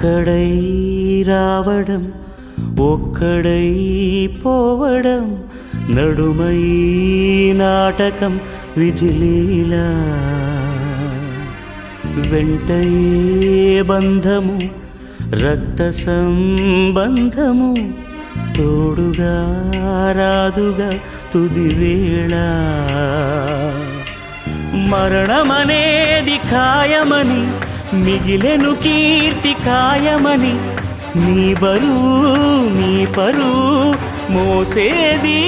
ఒక్కడై రావడం ఒక్కడై పోవడం నడుమై నాటకం విధిలీలా వెంటయే బంధము రక్త సంబంధము తోడుగా రాదుగా తుదివేళ మరణమనేది ఖాయమని మిగిలెను కీర్తి కాయమని నీ బరువు నీ పరువు మోసేది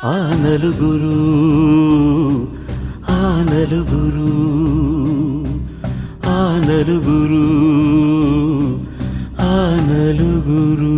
ఆ నలుగురు ఆ నలుగురు ఆ నలుగురు ఆ నలుగురు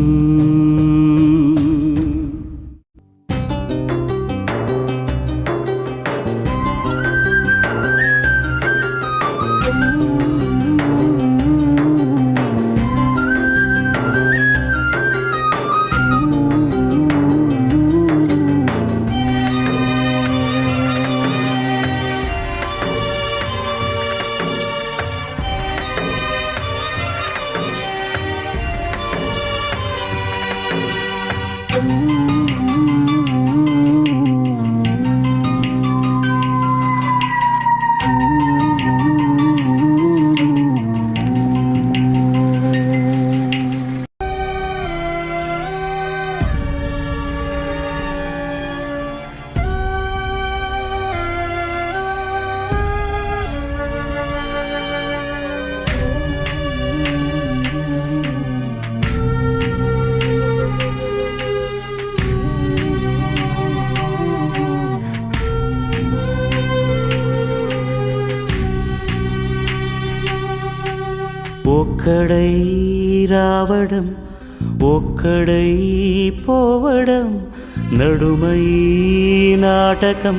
ఒక్కడై రావడం ఒక్కడై పోవడం నడుమై నాటకం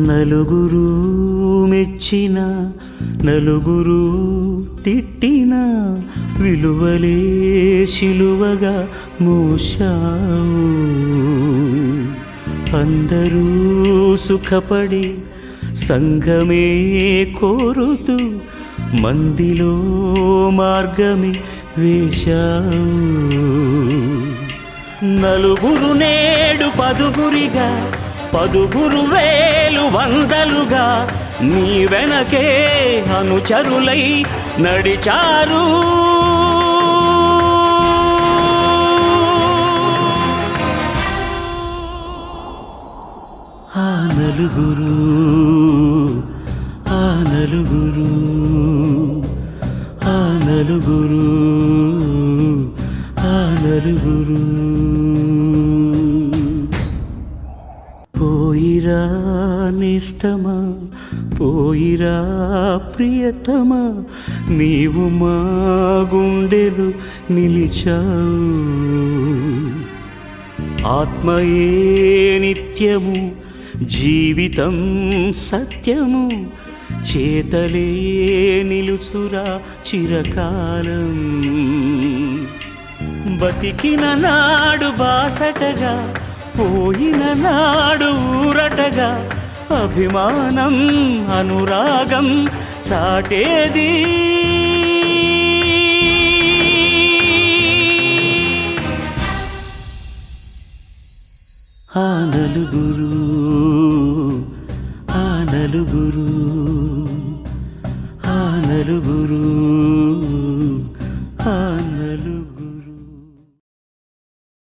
నలుగురు మెచ్చిన నలుగురు తిట్టిన విలువలే శిలువగా మోశావు అందరూ సుఖపడి సంఘమే కోరుతూ మందిలో మార్గమే వేశావు నలుగురు నేడు పదుగురిగా పదుగురు వేలు వందలుగా నీ వెనకే అనుచరులై నడిచారు ఆ నలుగురు ఆ నలుగురు ఆ నలుగురు ఆ నలుగురు పోయిరా నిష్టమా పోయిరా ప్రియతమా నీవు మా గుండెలు నిలిచావు ఆత్మయే నిత్యము జీవితం సత్యము చేతలే నిలుచురా చిరకాలం బతికిన నాడు బాసటగా పోయిన నాడు ఊరటగా అభిమానం అనురాగం చాటేది ఆ నలుగురు ఆ నలుగురు ఆ నలుగురు